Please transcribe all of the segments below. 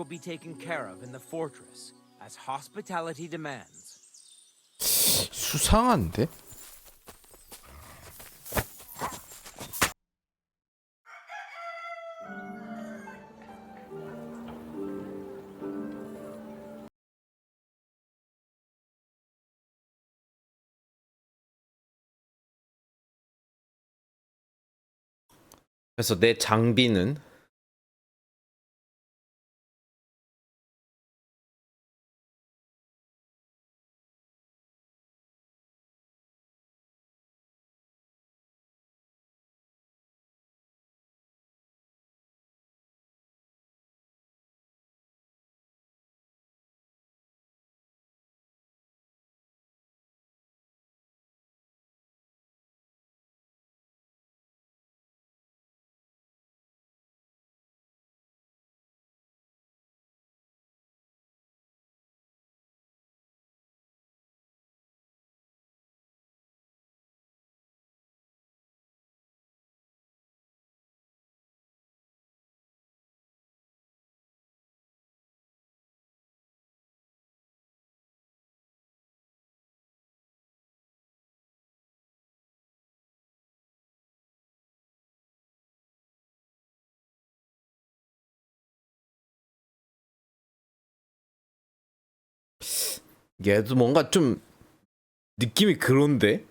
will be taken care of in the fortress, as hospitality demands. 수상한데? 그래서 내 장비는 얘도 뭔가 좀 느낌이 그런데?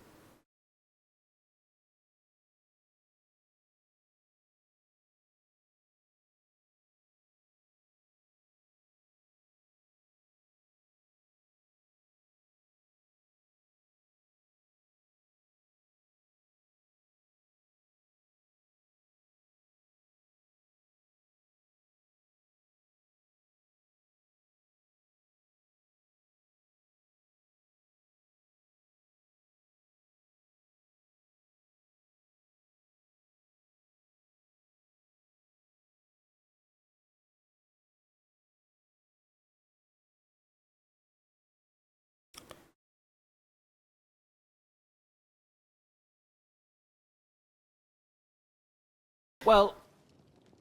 Well,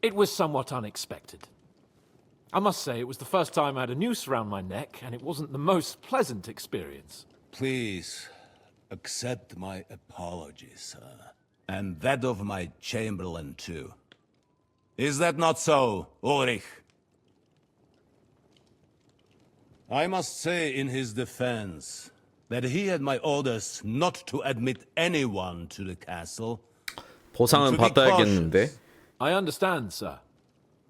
it was somewhat unexpected. I must say, it was the first time I had a noose around my neck, and it wasn't the most pleasant experience. Please, accept my apologies, sir. And that of my chamberlain, too. Is that not so, Ulrich? I must say in his defense that he had my orders not to admit anyone to the castle. 보상은 받아야겠는데? I understand, sir.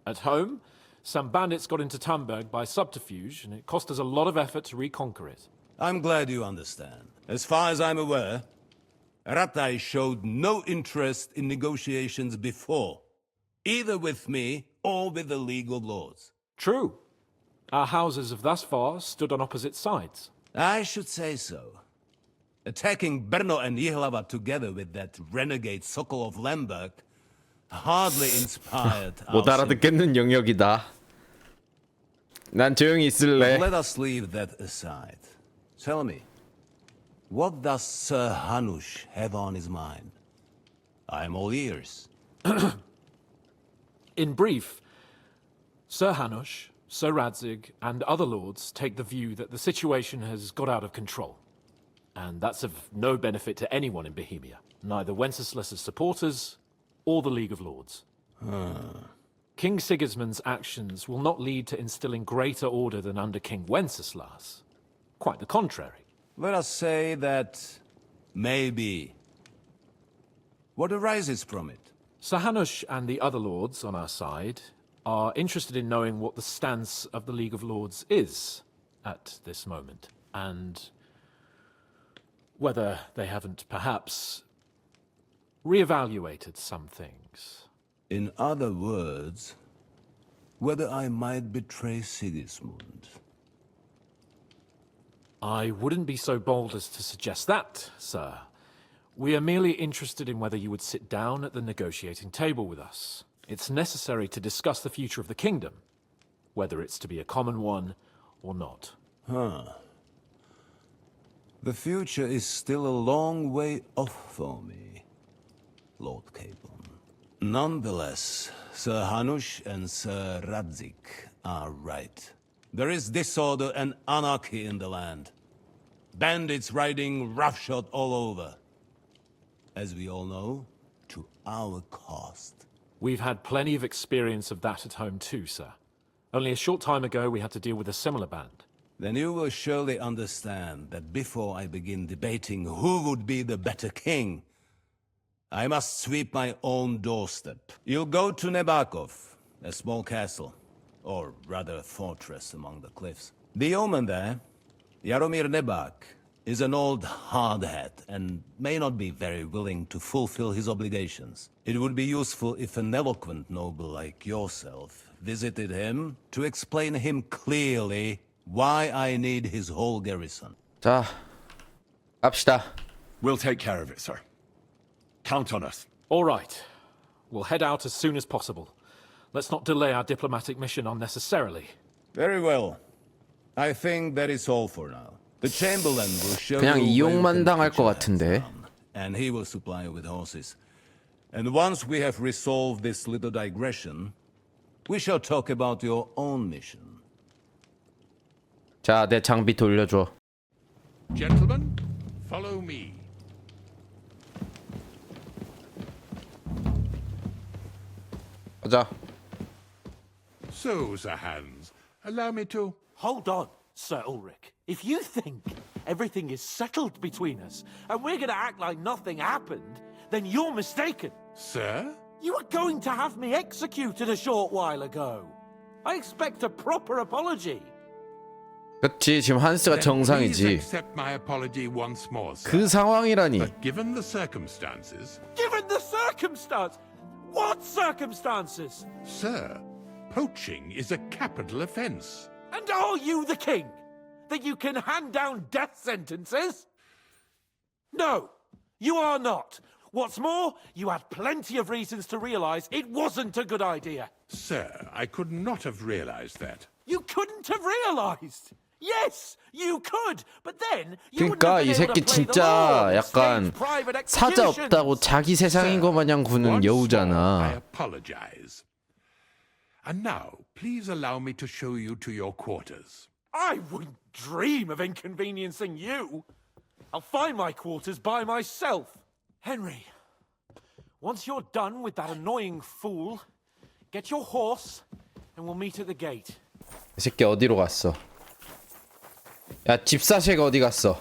At home, some bandits got into Tamberg by subterfuge, and it cost us a lot of effort to reconquer it. I'm glad you understand. As far as I'm aware, Ratai showed no interest in negotiations before, either with me or with the League of Lords. True. Our houses have thus far stood on opposite sides. I should say so. Attacking Brno and Jihlava together with that renegade Sokol of Lemberg hardly inspired 못 our 알아듣겠는 영역이다. 난 조용히 있을래. But let us leave that aside. Tell me, what does Sir Hanush have on his mind? I am all ears. In brief, Sir Hanush, Sir Radzig, and other lords take the view that the situation has got out of control. And that's of no benefit to anyone in Bohemia, neither Wenceslas's supporters or the League of Lords. King Sigismund's actions will not lead to instilling greater order than under King Wenceslas. Quite the contrary. Let us say that maybe. What arises from it? Sir Hanush and the other lords on our side are interested in knowing what the stance of the League of Lords is at this moment, and whether they haven't perhaps reevaluated some things. In other words, whether I might betray Sigismund. I wouldn't be so bold as to suggest that, sir. We are merely interested in whether you would sit down at the negotiating table with us. It's necessary to discuss the future of the kingdom, whether it's to be a common one or not. The future is still a long way off for me, Lord Capon. Nonetheless, Sir Hanush and Sir Radzig are right. There is disorder and anarchy in the land. Bandits riding roughshod all over. As we all know, to our cost. We've had plenty of experience of that at home too, sir. Only a short time ago we had to deal with a similar band. Then you will surely understand that before I begin debating who would be the better king, I must sweep my own doorstep. You'll go to Nebakov, a small castle, or rather a fortress among the cliffs. The yeoman there, Jaromir Nebak, is an old hardhat and may not be very willing to fulfill his obligations. It would be useful if an eloquent noble like yourself visited him to explain him clearly why I need his whole garrison. 자, 갑시다. We'll take care of it, sir. Count on us. All right. We'll head out as soon as possible. Let's not delay our diplomatic mission unnecessarily. Very well. I think that is all for now. The Chamberlain will show 그냥 you where 이용만 you can 당할 put 것 your 같은데. hands down, and he will supply you with horses. And once we have resolved this little digression, we shall talk about your own mission. 자, 내 장비 돌려줘. Gentlemen, follow me. 가자. So, Sir Hans, allow me to... Hold on, Sir Ulrich. If you think everything is settled between us and we're going to act like nothing happened, then you're mistaken. Sir? You were going to have me executed a short while ago. I expect a proper apology. 그렇지, 지금 한스가 Then please 정상이지. accept my apology once more, sir. 그 상황이라니. But given the circumstances... Given the circumstance! What circumstances? Sir, poaching is a capital offence. And are you the king? That you can hand down death sentences? No, you are not. What's more, you had plenty of reasons to realize it wasn't a good idea. Sir, I could not have realized that. You couldn't have realized. Yes, you could, but then you wouldn't 그러니까 have 이 been able 새끼 to play the 진짜 law and 약간 stage private 사자 executions. 없다고 자기 세상인 것 마냥 구는 Once more, I 여우잖아. apologize. And now, please allow me to show you to your quarters. I wouldn't dream of inconveniencing you. I'll find my quarters by myself. Henry, once you're done with that annoying fool, get your horse and we'll meet at the gate. 이 새끼 어디로 갔어? 야, 집사쉐가 어디 갔어?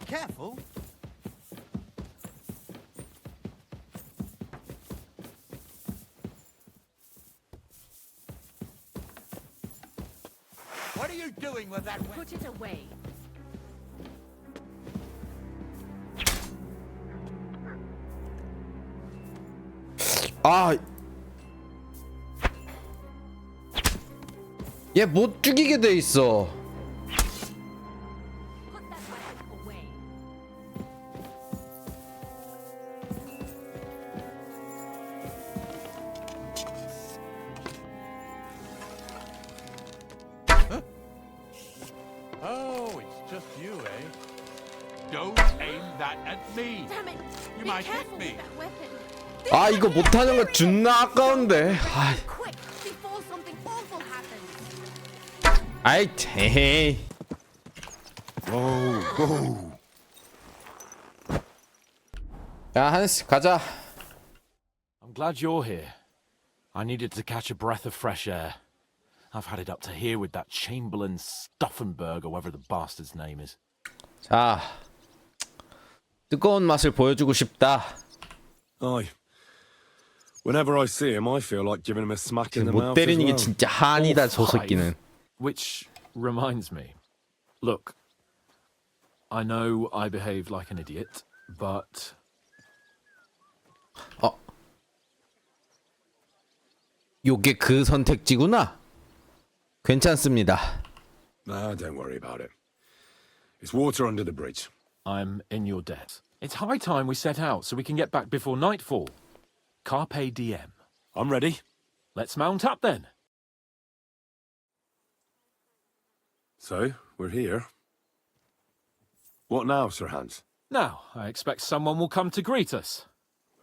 Careful. What are you doing with that weapon? Put it away. 아, 얘 못 죽이게 돼 있어. Put that weapon away. Oh, it's just you, eh? Don't aim that at me. Damn it! You Be might hit careful me. with that weapon. 아, 이거 못하는 거 존나 아까운데. 아, Quick, before something awful happens. 아이, 에헤이. 야, 한스, 가자. I'm glad you're here. I needed to catch a breath of fresh air. I've had it up to here with that Chamberlain Stuffenberg or whatever the bastard's name is. 자, 뜨거운 맛을 보여주고 싶다. Aye. Whenever I see him, I feel like giving him a smack in the 못 mouth as 때리는 게 well. 진짜 한이다, 저 Five. 새끼는. Which reminds me. Look, I know I behaved like an idiot, but 요게 그 선택지구나. 괜찮습니다. Nah, don't worry about it. It's water under the bridge. I'm in your debt. It's high time we set out so we can get back before nightfall. Carpe diem. I'm ready. Let's mount up then. So, we're here. What now, Sir Hans? Now, I expect someone will come to greet us.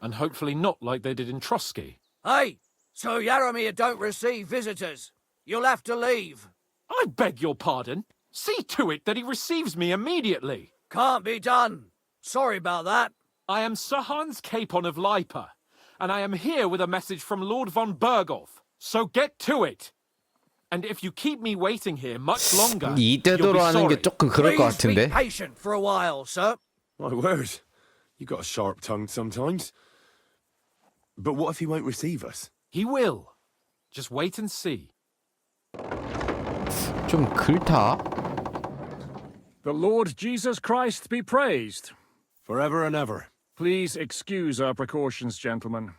And hopefully not like they did in Trotsky. Hey, Sir Yaramir don't receive visitors. You'll have to leave. I beg your pardon. See to it that he receives me immediately. Can't be done. Sorry about that. I am Sir Hans Capon of Lipa, and I am here with a message from Lord von Berghoff. So get to it. And if you keep me waiting here much longer, 이대도로 하는 게 조금 그럴 것 Please be 같은데. patient for a while, sir. My word. You got a sharp tongue sometimes. But what if he won't receive us? He will. Just wait and see. 좀 글타. The Lord Jesus Christ be praised. Forever and ever. Please excuse our precautions, gentlemen.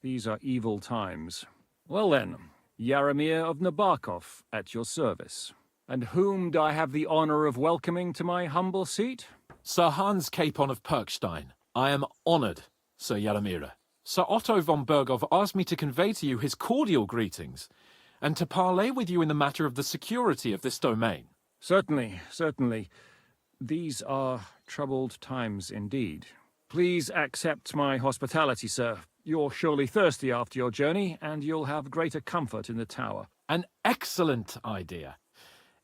These are evil times. Well then, Yaramir of Nabokov at your service. And whom do I have the honor of welcoming to my humble seat? Sir Hans Capon of Perkstein. I am honored, Sir Yaramira. Sir Otto von Berghoff asked me to convey to you his cordial greetings, and to parley with you in the matter of the security of this domain. Certainly, certainly. These are troubled times indeed. Please accept my hospitality, sir. You're surely thirsty after your journey, and you'll have greater comfort in the tower. An excellent idea.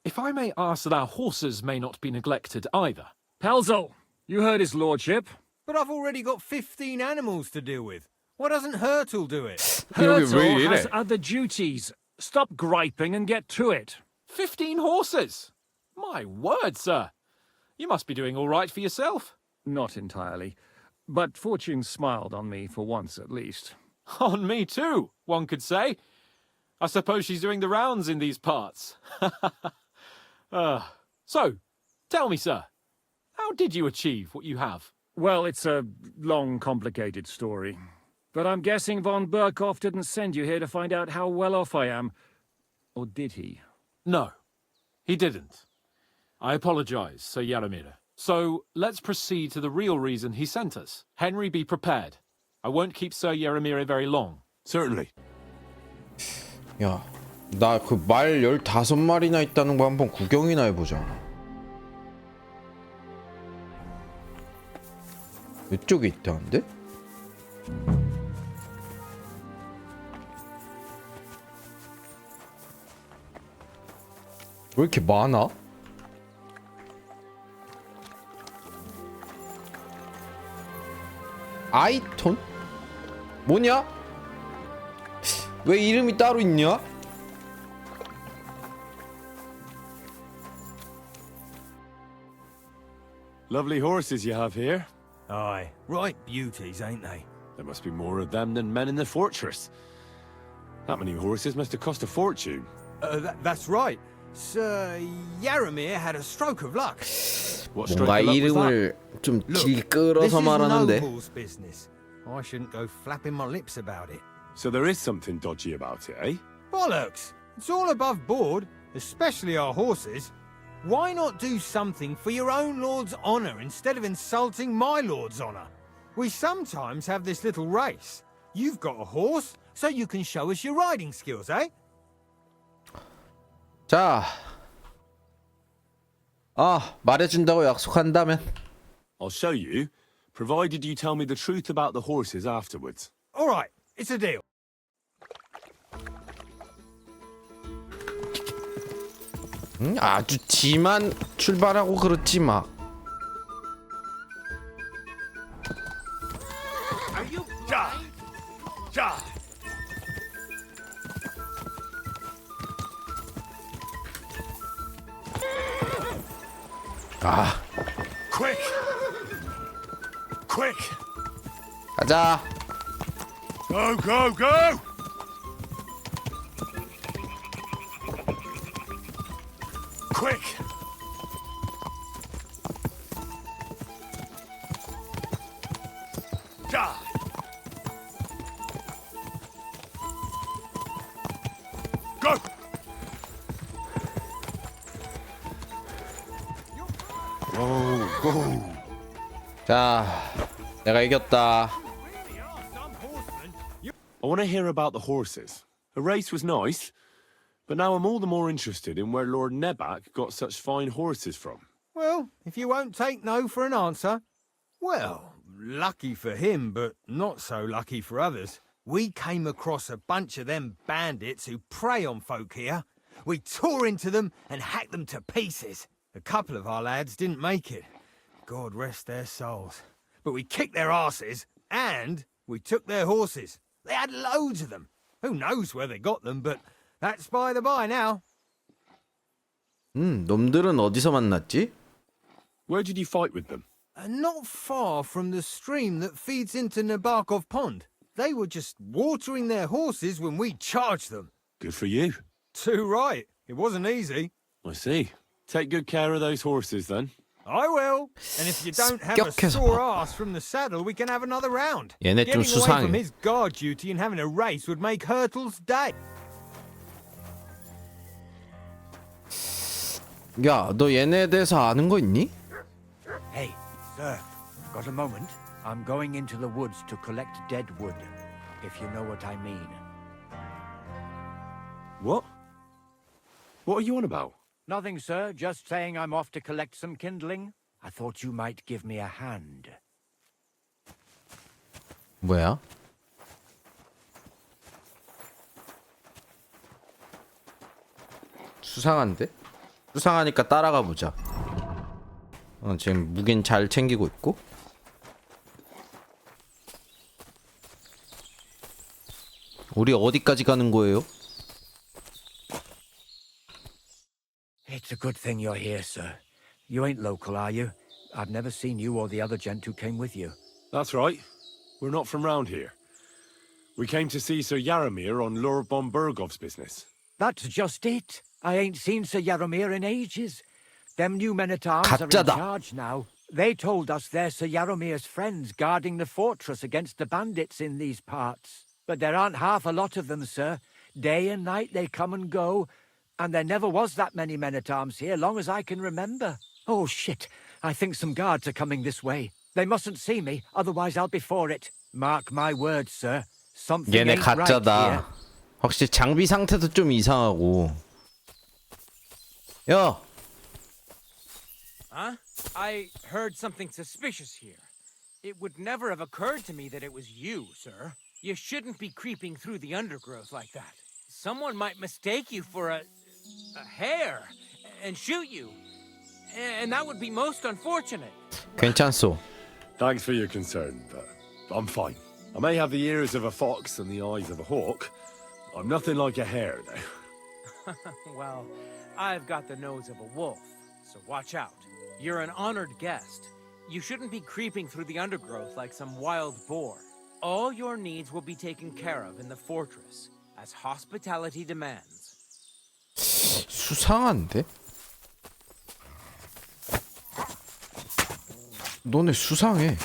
If I may ask that our horses may not be neglected either. Pelzel, you heard his lordship. But I've already got 15 animals to deal with. Why doesn't Hurtle do it? Hurtle has other duties. Stop griping and get to it. 15 horses? My word, sir. You must be doing all right for yourself. Not entirely. But fortune smiled on me for once at least. On me too, one could say. I suppose she's doing the rounds in these parts. So, tell me, sir, how did you achieve what you have? Well, it's a long, complicated story. But I'm guessing von Berghoff didn't send you here to find out how well off I am. Or did he? No, he didn't. I apologize, Sir Yaramira. So, let's proceed to the real reason he sent us. Henry, be prepared. I won't keep Sir Yaramira very long. Certainly. 야, 나 그 말 15마리나 있다는 거 한번 구경이나 해보자. 이쪽에 있다는데? 왜 이렇게 많아? 아이톤? 뭐냐? 왜 이름이 따로 있냐? Lovely horses you have here. Aye, right beauties, ain't they? There must be more of them than men in the fortress. That many horses must have cost a fortune. That's right. Sir Yaramir had a stroke of luck. What 뭔가 stroke of luck was that? 이름을 좀 길게 끌어서 This is 말하는데. Noble's business. I shouldn't go flapping my lips about it. So there is something dodgy about it, eh? Bollocks! It's all above board, especially our horses. Why not do something for your own lord's honour instead of insulting my lord's honour? We sometimes have this little race. You've got a horse, so you can show us your riding skills, eh? 자, 말해준다고 약속한다면. I'll show you, provided you tell me the truth about the horses afterwards. All right, it's a deal. 아주 지만 출발하고 그렇지 막. 아, Quick! Quick! 가자. Go, go, go! Quick! Ja! Go! Go, go! 자, 내가 이겼다. I want to hear about the horses. The race was nice, but now I'm all the more interested in where Lord Nebak got such fine horses from. Well, if you won't take no for an answer, well, lucky for him, but not so lucky for others. We came across a bunch of them bandits who prey on folk here. We tore into them and hacked them to pieces. A couple of our lads didn't make it. God rest their souls. But we kicked their asses, and we took their horses. They had loads of them. Who knows where they got them, but that's by the by now. 놈들은 어디서 만났지? Where did you fight with them? Not far from the stream that feeds into Nabokov Pond. They were just watering their horses when we charged them. Good for you. Too right. It wasn't easy. I see. Take good care of those horses, then. I will. And if you don't have a sore ass from the saddle, we can have another round. 얘네 좀 Getting away from 수상해. his guard duty and having a race would make Hurtle's day. 야, 너 얘네에 대해서 아는 거 있니? Hey, sir, got a moment? I'm going into the woods to collect dead wood, if you know what I mean. What? What are you on about? Nothing, sir. Just saying I'm off to collect some kindling. I thought you might give me a hand. 뭐야? 수상한데? 수상하니까 따라가 보자. 지금 무긴 잘 챙기고 있고. 우리 어디까지 가는 거예요? It's a good thing you're here, sir. You ain't local, are you? I've never seen you or the other gent who came with you. That's right. We're not from round here. We came to see Sir Yaramir on Lord Bombergov's business. That's just it. I ain't seen Sir Yaramir in ages. Them new men-at-arms are in 가짜다. charge now. They told us they're Sir Yaramir's friends guarding the fortress against the bandits in these parts. But there aren't half a lot of them, sir. Day and night they come and go, and there never was that many men-at-arms here, long as I can remember. Oh, shit. I think some guards are coming this way. They mustn't see me, otherwise I'll be for it. Mark my words, sir. Something 얘네 ain't right 가짜다. here. 확실히 장비 상태도 좀 이상하고. 야, Huh? I heard something suspicious here. It would never have occurred to me that it was you, sir. You shouldn't be creeping through the undergrowth like that. Someone might mistake you for a hare and shoot you. And that would be most unfortunate. 괜찮소. Thanks for your concern, but I'm fine. I may have the ears of a fox and the eyes of a hawk. I'm nothing like a hare, though. Well, I've got the nose of a wolf, so watch out. You're an honored guest. You shouldn't be creeping through the undergrowth like some wild boar. All your needs will be taken care of in the fortress, as hospitality demands. 수상한데? 너네 수상해.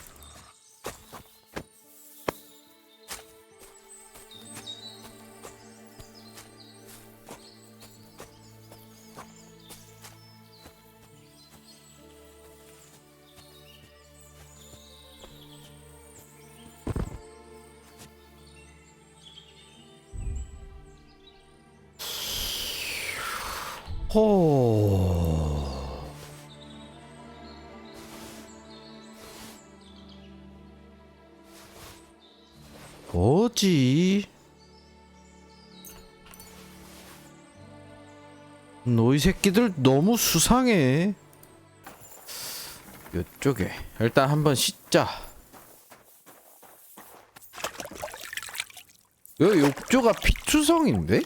호. 뭐지? 너희 새끼들 너무 수상해. 이쪽에 일단 한번 씻자. 여기 욕조가 피투성인데?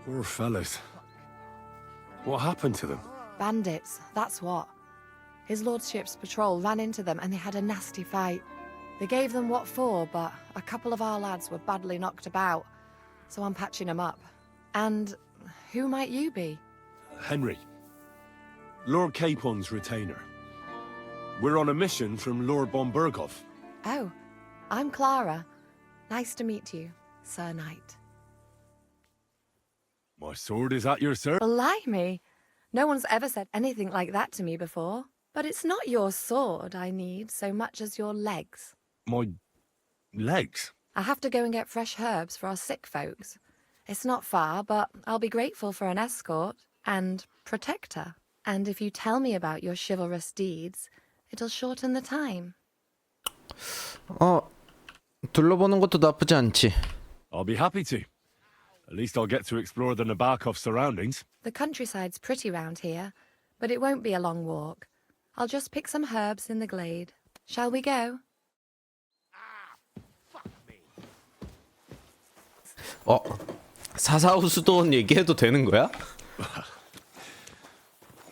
Poor fellas. What happened to them? Bandits, that's what. His lordship's patrol ran into them and they had a nasty fight. They gave them what for, but a couple of our lads were badly knocked about, so I'm patching them up. And who might you be? Henry. Lord Capon's retainer. We're on a mission from Lord Bombergov. Oh, I'm Clara. Nice to meet you, Sir Knight. My sword is at your service. Blimey! No one's ever said anything like that to me before, But it's not your sword I need so much as your legs. My legs? I have to go and get fresh herbs for our sick folks. It's not far, but I'll be grateful for an escort and protector. And if you tell me about your chivalrous deeds, it'll shorten the time. 둘러보는 것도 나쁘지 않지. I'll be happy to. At least I'll get to explore the Nabokov surroundings. The countryside's pretty round here, but it won't be a long walk. I'll just pick some herbs in the glade. Shall we go? 사사우수도원 얘기해도 되는 거야?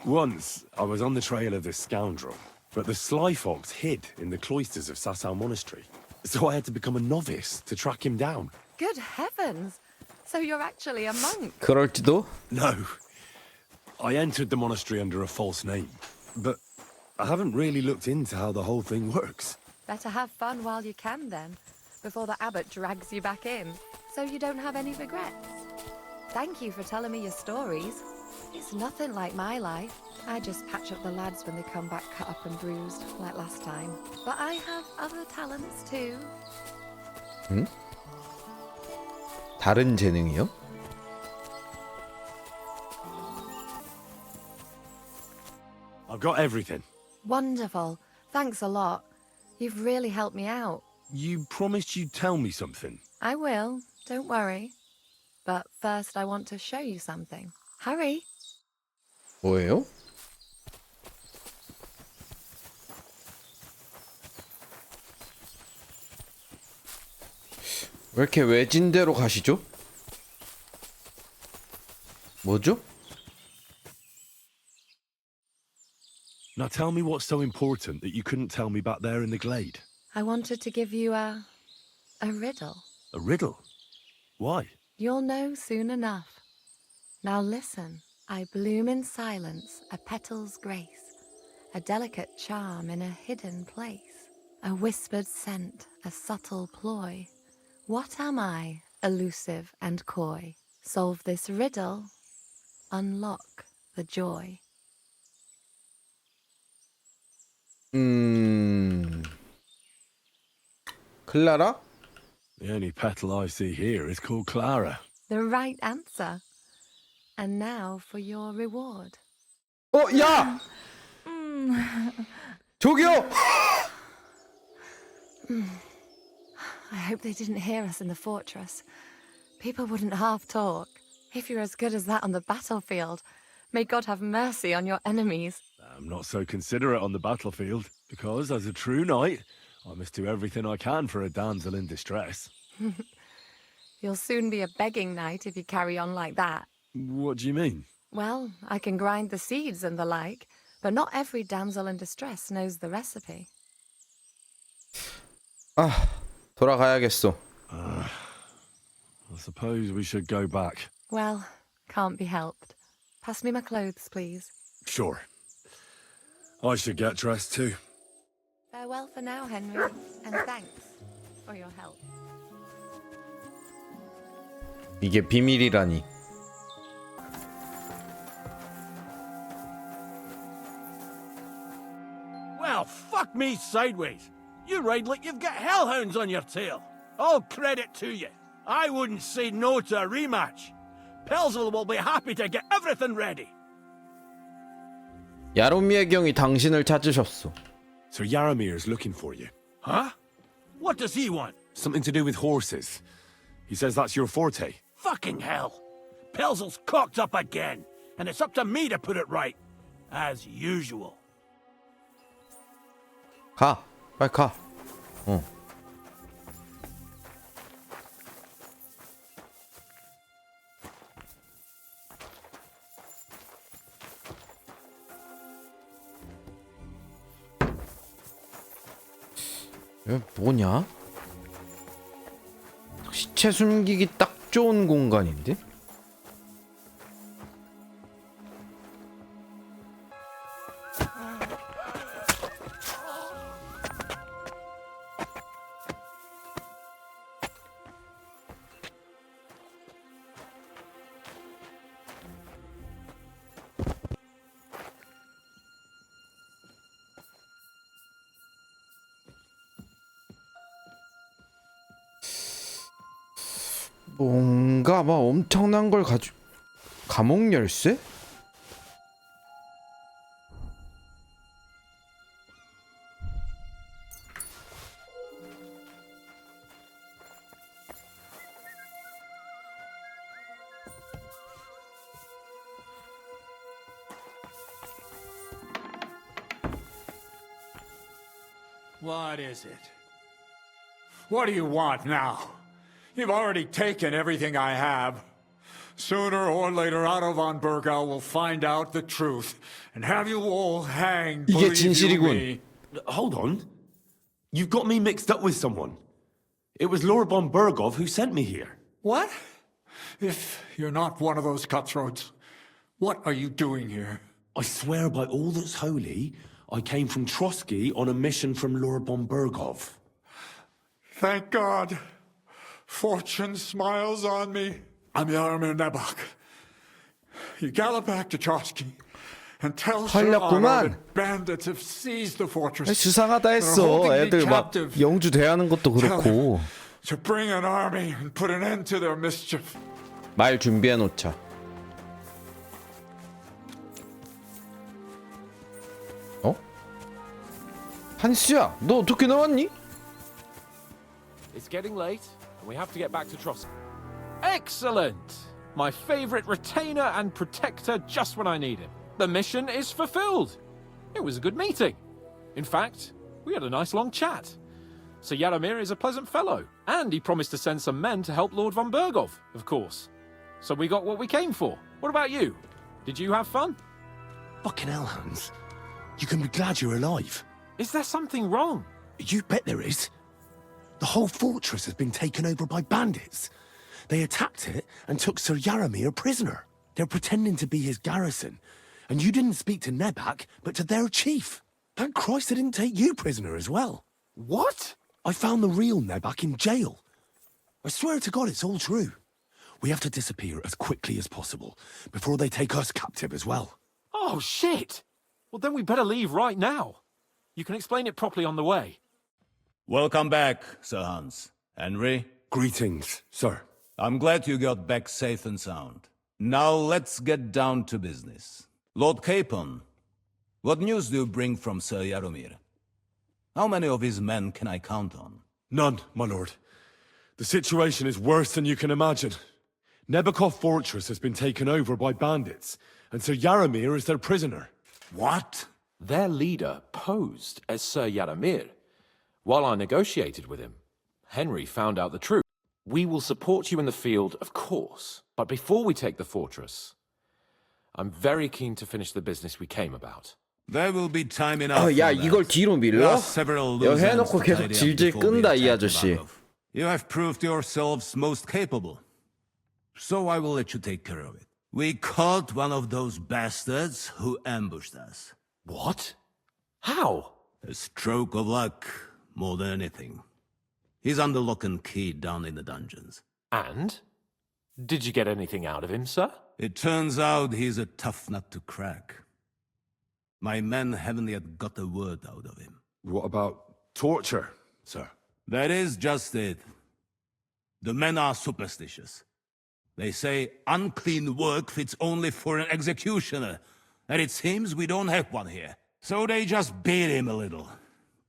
Once, I was on the trail of this scoundrel, but the sly fox hid in the cloisters of Sasau Monastery. So I had to become a novice to track him down. Good heavens! So you're actually a monk? 그럴지도? No. I entered the monastery under a false name, but I haven't really looked into how the whole thing works. Better have fun while you can then, before the abbot drags you back in, so you don't have any regrets. Thank you for telling me your stories. It's nothing like my life. I just patch up the lads when they come back cut up and bruised, like last time. But I have other talents too. 응? 다른 재능이요? I've got everything. Wonderful. Thanks a lot. You've really helped me out. You promised you'd tell me something. I will. Don't worry. But first I want to show you something. Hurry. 뭐예요? 왜 이렇게 외진대로 가시죠? 뭐죠? Now tell me what's so important that you couldn't tell me back there in the glade. I wanted to give you a riddle. A riddle? Why? You'll know soon enough. Now listen. I bloom in silence, a petal's grace, a delicate charm in a hidden place, a whispered scent, a subtle ploy. What am I, elusive and coy? Solve this riddle, unlock the joy. 클라라? The only petal I see here is called Clara. The right answer. And now for your reward. 야! 저기요! I hope they didn't hear us in the fortress. People wouldn't half talk. If you're as good as that on the battlefield, may God have mercy on your enemies. I'm not so considerate on the battlefield, because as a true knight, I must do everything I can for a damsel in distress. You'll soon be a begging knight if you carry on like that. What do you mean? Well, I can grind the seeds and the like, but not every damsel in distress knows the recipe. 돌아가야겠어. I suppose we should go back. Well, can't be helped. Pass me my clothes, please. Sure. I should get dressed too. Farewell for now, Henry, and thanks for your help. 이게 비밀이라니. Well, fuck me sideways. You ride like you've got hellhounds on your tail. All credit to you. I wouldn't say no to a rematch. Pelzel will be happy to get everything ready. 야로미의 경이 당신을 찾으셨어. Sir Yaramir's looking for you. Huh? What does he want? Something to do with horses. He says that's your forte. Fucking hell. Pelzel's cocked up again, and it's up to me to put it right. As usual. 가. 빨리 가. 여기 뭐냐? 시체 숨기기 딱 좋은 공간인데? 뭔가 막 엄청난 걸 가지고 감옥 열쇠? What is it? What do you want now? You've already taken everything I have. Sooner or later, Otto von Bergau will find out the truth and have you all hanged. 이게 believe you 진실이군. me. Hold on. You've got me mixed up with someone. It was Lord von Bergov who sent me here. What? If you're not one of those cutthroats, what are you doing here? I swear by all that's holy, I came from Trotsky on a mission from Lord von Bergov. Thank God. Fortune smiles on me. I'm Yaromir Nebok. You gallop back to Trotsky and tell Sir Otto that bandits have seized the fortress. 수상하다 했어. 애들 막 영주 대하는 것도 그렇고. To bring an army and put an end to their mischief. 말 준비해 놓자. 어? 한수야, 너 어떻게 나왔니? It's getting late, and we have to get back to Trotsky. Excellent! My favorite retainer and protector just when I need him. The mission is fulfilled. It was a good meeting. In fact, we had a nice long chat. Sir Yaromir is a pleasant fellow, and he promised to send some men to help Lord von Bergov, of course. So we got what we came for. What about you? Did you have fun? Fucking hell, Hans. You can be glad you're alive. Is there something wrong? You bet there is. The whole fortress has been taken over by bandits. They attacked it and took Sir Yaromir prisoner. They're pretending to be his garrison. And you didn't speak to Nebak, but to their chief. Thank Christ they didn't take you prisoner as well. What? I found the real Nebak in jail. I swear to God it's all true. We have to disappear as quickly as possible before they take us captive as well. Oh, shit! Well, then we better leave right now. You can explain it properly on the way. Welcome back, Sir Hans. Henry? Greetings, sir. I'm glad you got back safe and sound. Now let's get down to business. Lord Capon, what news do you bring from Sir Yaromir? How many of his men can I count on? None, my lord. The situation is worse than you can imagine. Nebakov Fortress has been taken over by bandits, and Sir Yaromir is their prisoner. What? Their leader posed as Sir Yaromir. While I negotiated with him, Henry found out the truth. We will support you in the field, of course, but before we take the fortress, I'm very keen to finish the business we came about. There will be time enough. 야, 이걸 뒤로 밀러? 야, 해놓고 계속 질질 끈다, 이 아저씨. You have proved yourselves most capable. So I will let you take care of it. We caught one of those bastards who ambushed us. What? How? A stroke of luck, more than anything. He's under lock and key down in the dungeons. And? Did you get anything out of him, sir? It turns out he's a tough nut to crack. My men haven't yet got a word out of him. What about torture, sir? That is just it. The men are superstitious. They say unclean work fits only for an executioner, and it seems we don't have one here. So they just beat him a little.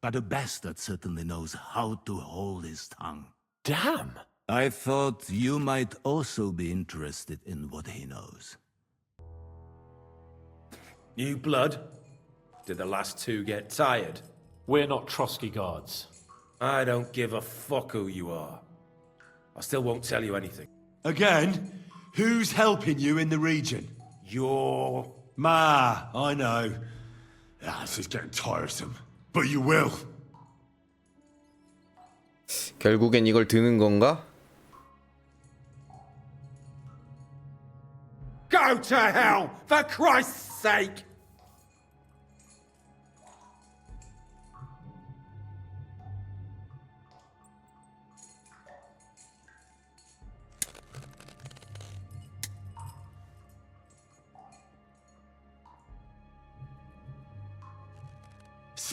But a bastard certainly knows how to hold his tongue. Damn! I thought you might also be interested in what he knows. New blood? Did the last two get tired? We're not Trotsky guards. I don't give a fuck who you are. I still won't tell you anything. Again? Who's helping you in the region? You're... I know. This is getting tiresome. But you will. 결국엔 이걸 드는 건가? Go to hell, for Christ's sake!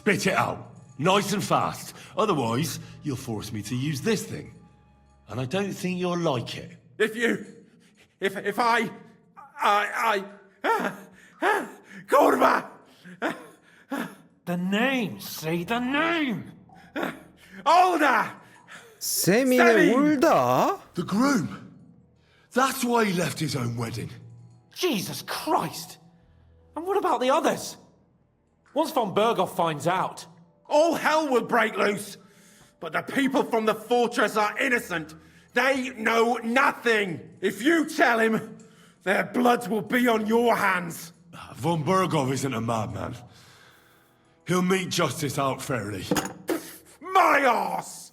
Spit it out. Nice and fast. Otherwise, you'll force me to use this thing. And I don't think you'll like it. If I Kurva! The name, say the name! Older! 세민의 울다? The groom. That's why he left his own wedding. Jesus Christ! And what about the others? Once von Berghoff finds out... All hell will break loose! But the people from the fortress are innocent! They know nothing! If you tell him, their blood will be on your hands! Von Berghoff isn't a madman. He'll mete justice out fairly. My arse!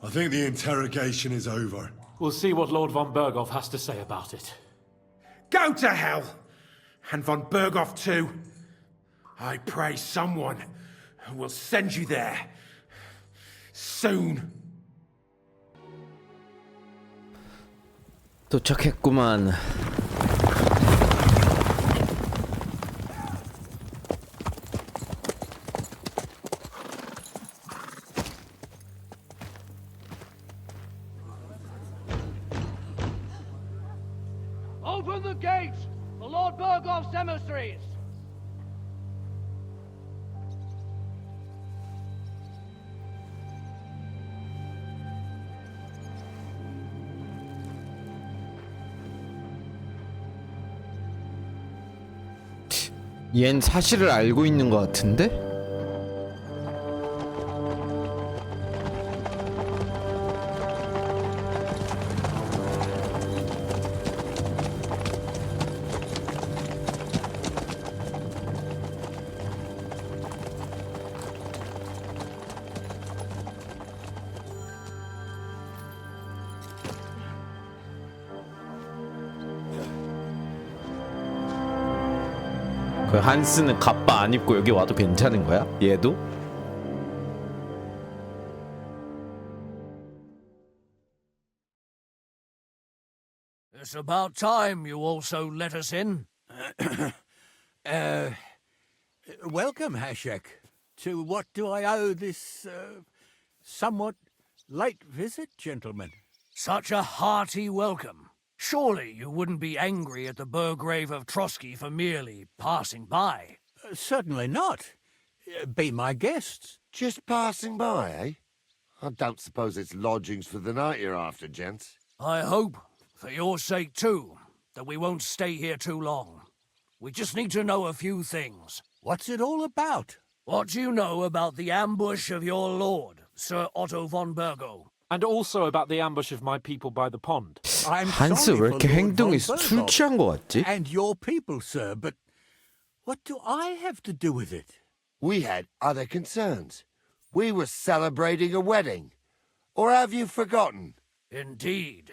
I think the interrogation is over. We'll see what Lord von Berghoff has to say about it. Go to hell! And von Berghoff too. I pray someone will send you there. Soon. 도착했구만. Open the gates for Lord Berghoff's emissaries. 얜 사실을 알고 있는 것 같은데? 그 한스는 갑바 안 입고 여기 와도 괜찮은 거야? 얘도? It's about time you also let us in. Welcome, Hashek. To what do I owe this, somewhat late visit, gentlemen? Such a hearty welcome. Surely you wouldn't be angry at the Burgrave of Trotsky for merely passing by? Certainly not. Be my guests. Just passing by, eh? I don't suppose it's lodgings for the night you're after, gents. I hope, for your sake too, that we won't stay here too long. We just need to know a few things. What's it all about? What do you know about the ambush of your lord, Sir Otto von Bergo? And also about the ambush of my people by the pond. 한스 왜 이렇게 행동이 술 취한 것 같지? And your people, sir, but what do I have to do with it? We had other concerns. We were celebrating a wedding. Or have you forgotten? Indeed.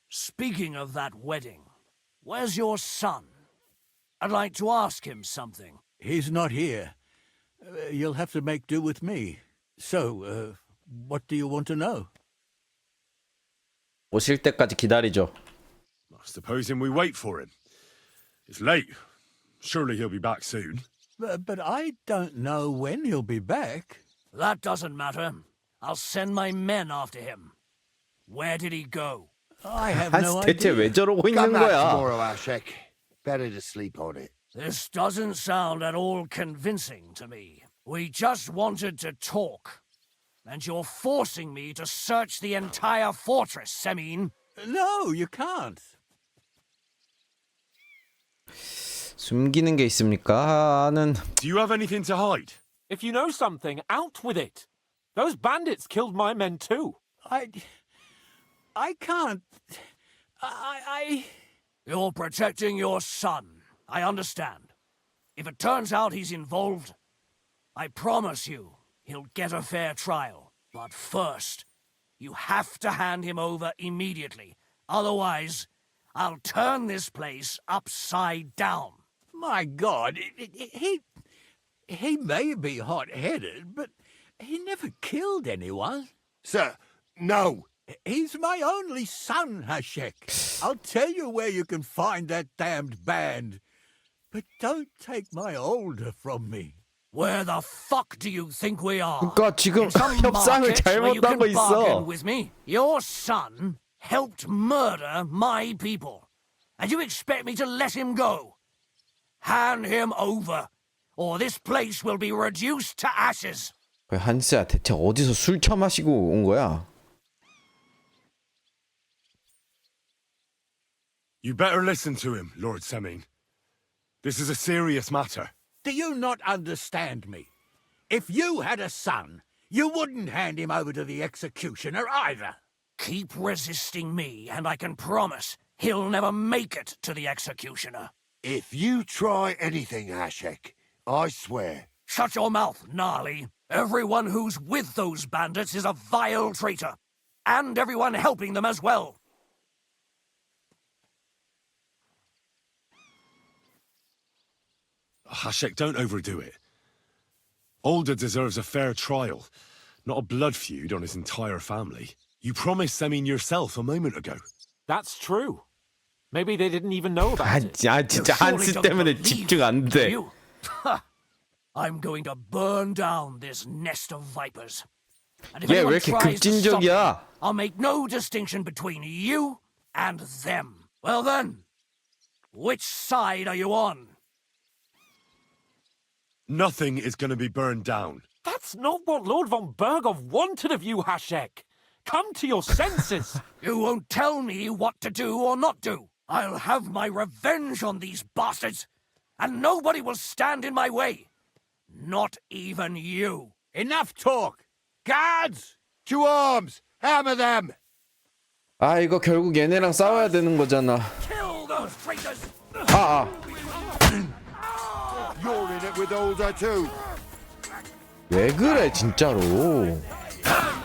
Speaking of that wedding, where's your son? I'd like to ask him something. He's not here. You'll have to make do with me. So, what do you want to know? 오실 때까지 기다리죠. Supposing we wait for him. It's late. Surely he'll be back soon. But I don't know when he'll be back. That doesn't matter. I'll send my men after him. Where did he go? I have 한스 no 대체 왜 idea. 저러고 있는 Come back 거야? tomorrow, Ashek. Better to sleep on it. This doesn't sound at all convincing to me. We just wanted to talk. And you're forcing me to search the entire fortress, Semin. No, you can't. 숨기는 게 있습니까? 는 Do you have anything to hide? If you know something, out with it. Those bandits killed my men too. I can't. You're protecting your son. I understand. If it turns out he's involved, I promise you he'll get a fair trial. But first, you have to hand him over immediately. Otherwise, I'll turn this place upside down. My God, he may be hot-headed, but he never killed anyone. Sir, no. He's my only son, Hashek. I'll tell you where you can find that damned band. But don't take my older from me. Where the fuck do you think we are? 그러니까 지금 In some 협상을 market where you 잘못하고 can bargain 있어. with me? Your son helped murder my people. And you expect me to let him go? Hand him over, or this place will be reduced to ashes. 한스야 대체 어디서 술 처마시고 온 거야? You better listen to him, Lord Semin. This is a serious matter. Do you not understand me? If you had a son, you wouldn't hand him over to the executioner either. Keep resisting me, and I can promise he'll never make it to the executioner. If you try anything, Hashek, I swear. Shut your mouth, Gnarly. Everyone who's with those bandits is a vile traitor. And everyone helping them as well. Hashek, don't overdo it. Older deserves a fair trial, not a blood feud on his entire family. You promised Semin yourself a moment ago. That's true. Maybe they didn't even know about it. 진짜 한스 때문에 집중 안 돼. You? I'm going to burn down this nest of vipers. And if 얘 왜 anyone 이렇게 tries to stop me, 급진적이야? I'll make no distinction between you and them. Well then, which side are you on? Nothing is going to be burned down. That's not what Lord von Bergov wanted of you, Hashek. Come to your senses. You won't tell me what to do or not do. I'll have my revenge on these bastards, and nobody will stand in my way. Not even you. Enough talk. Guards! To arms! Hammer them! 아 이거 결국 얘네랑 싸워야 되는 거잖아. Kill those traitors! You're in it with Older too. 왜 그래 진짜로?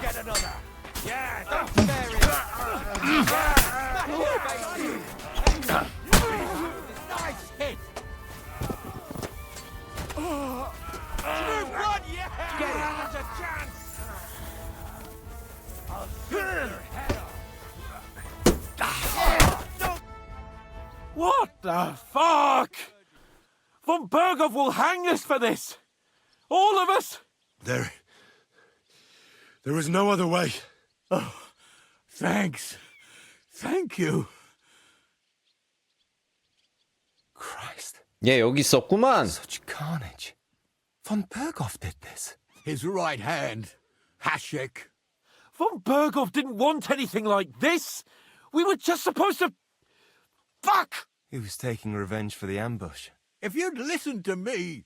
Get another. Yeah, don't spare him. Nice hit. Run, yeah! Get it. There's a chance. I'll shoot your head off. What the fuck? Von Bergov will hang us for this. All of us. There was no other way. Oh, thanks. Thank you. Christ. 얘 여기 있었구만. Such carnage. Von Bergov did this. His right hand, Hashek. Von Bergov didn't want anything like this. We were just supposed to... Fuck! He was taking revenge for the ambush. If you'd listened to me,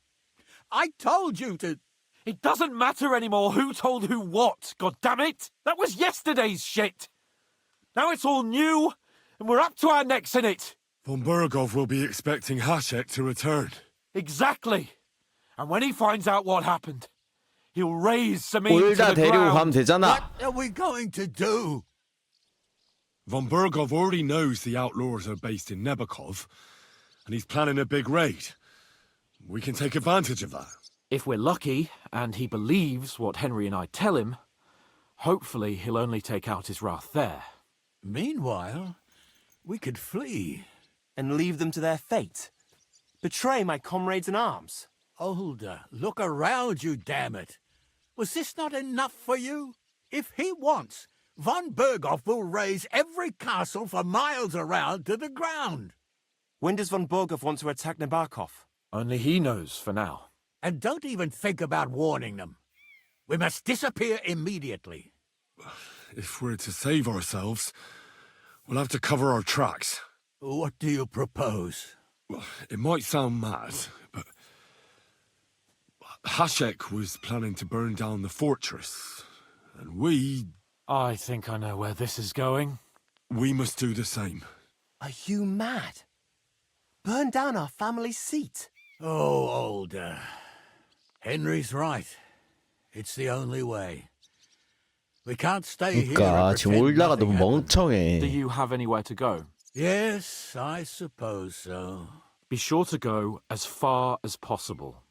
I told you to... It doesn't matter anymore who told who what, goddammit! That was yesterday's shit! Now it's all new, and we're up to our necks in it! Von Bergov will be expecting Hashek to return. Exactly! And when he finds out what happened, he'll raise Semin to 올다 the 데리고 가면 ground. 되잖아. What are we going to do? Von Bergov already knows the outlaws are based in Nebakov, and he's planning a big raid. We can take advantage of that. If we're lucky, and he believes what Henry and I tell him, hopefully he'll only take out his wrath there. Meanwhile, we could flee. And leave them to their fate? Betray my comrades in arms? Older, look around you, damn it. Was this not enough for you? If he wants, von Bergov will raise every castle for miles around to the ground. When does von Bergov want to attack Nabokov? Only he knows for now. And don't even think about warning them. We must disappear immediately. If we're to save ourselves, we'll have to cover our tracks. What do you propose? Well, it might sound mad, but Hashek was planning to burn down the fortress, and we... I think I know where this is going. We must do the same. Are you mad? Burn down our family seat? Oh, Older. Henry's right. It's the only way. We can't stay here. 그러니까 and 지금 pretend 올다가 nothing 너무 happened. 멍청해. Do you have anywhere to go? Yes, I suppose so. Be sure to go as far as possible.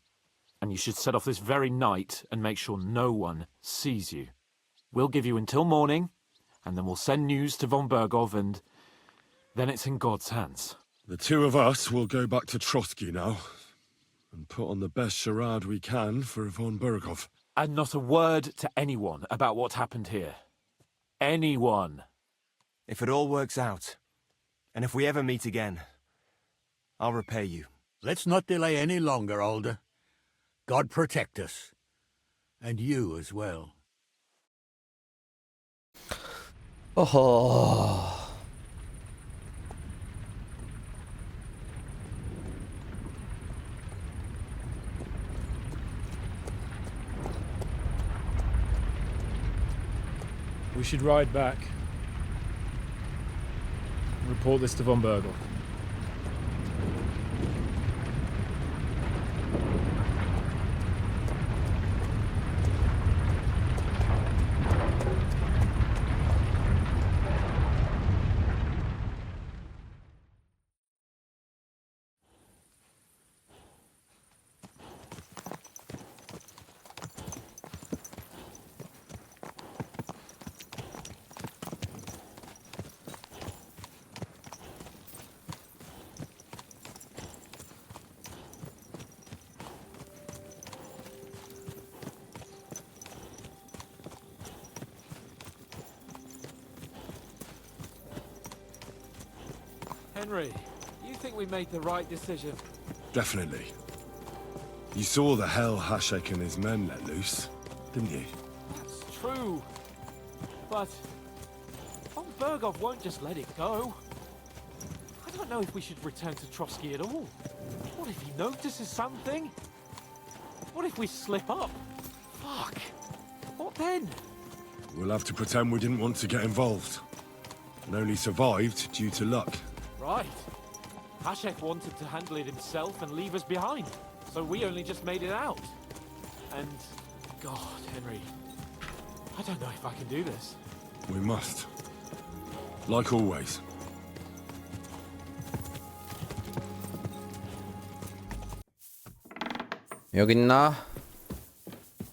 And you should set off this very night and make sure no one sees you. We'll give you until morning, and then we'll send news to von Bergov, and then it's in God's hands. The two of us will go back to Trotsky now, And put on the best charade we can for von Berghoff. And not a word to anyone about what happened here. Anyone. If it all works out, and if we ever meet again, I'll repay you. Let's not delay any longer, Alder. God protect us. And you as well. 어허. We should ride back. Report this to von Berghoff. Henry, you think we made the right decision? Definitely. You saw the hell Hashek and his men let loose, didn't you? That's true. But von Berghoff won't just let it go. I don't know if we should return to Trotsky at all. What if he notices something? What if we slip up? Fuck. What then? We'll have to pretend we didn't want to get involved. And only survived due to luck. Right. Hashek wanted to handle it himself and leave us behind. So we only just made it out. And... God, Henry. I don't know if I can do this. We must. Like always. 여기 있나?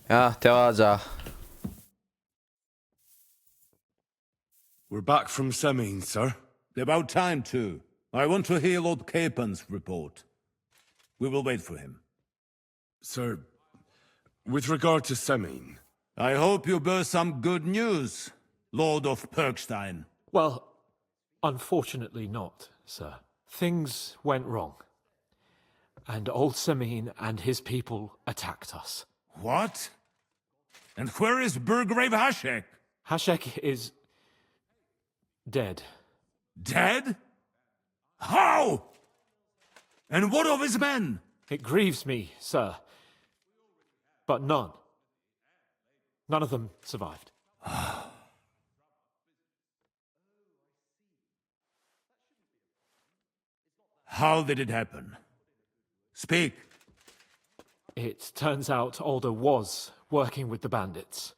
야, 대화하자. We're back from Semin, sir. About time, too. I want to hear Lord Capen's report. We will wait for him. Sir, with regard to Semin... I hope you bear some good news, Lord of Perkstein. Well, unfortunately not, sir. Things went wrong. And old Semin and his people attacked us. What? And where is Burgrave Hashek? Hashek is... dead. Dead? How? And what of his men? It grieves me, sir. But none of them survived. How did it happen? Speak. It turns out Alder was working with the bandits.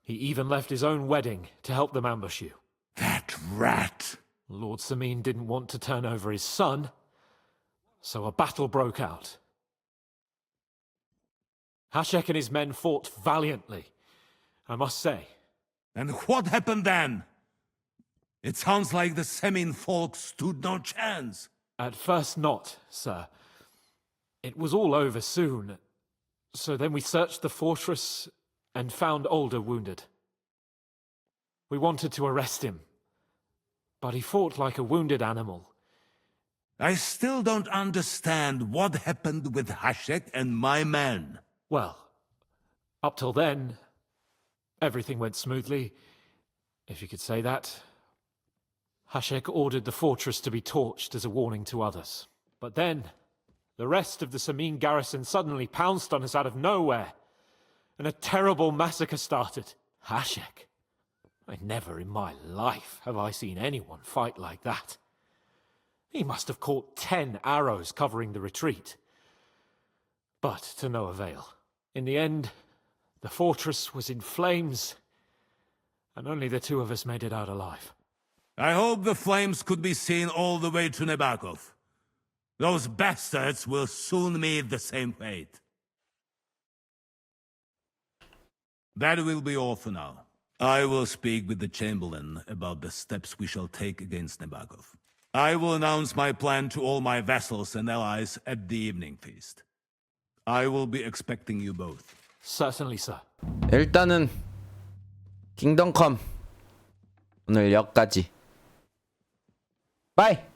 He even left his own wedding to help them ambush you. That rat! Lord Semin didn't want to turn over his son, so a battle broke out. Hashek and his men fought valiantly, I must say. And what happened then? It sounds like the Semin folk stood no chance. At first not, sir. It was all over soon. So then we searched the fortress and found Alder wounded. We wanted to arrest him, but he fought like a wounded animal. I still don't understand what happened with Hashek and my men. Well, up till then, everything went smoothly, if you could say that. Hashek ordered the fortress to be torched as a warning to others. But then, the rest of the Semin garrison suddenly pounced on us out of nowhere, and a terrible massacre started. Hashek. Never in my life have I seen anyone fight like that. He must have caught 10 arrows covering the retreat. But to no avail. In the end, the fortress was in flames, and only the two of us made it out alive. I hope the flames could be seen all the way to Nebakov. Those bastards will soon meet the same fate. That will be all for now. I will speak with the Chamberlain about the steps we shall take against Nebakov. I will announce my plan to all my vassals and allies at the evening feast. I will be expecting you both. Certainly, sir. 일단은 킹덤 컴 오늘 여기까지. 바이.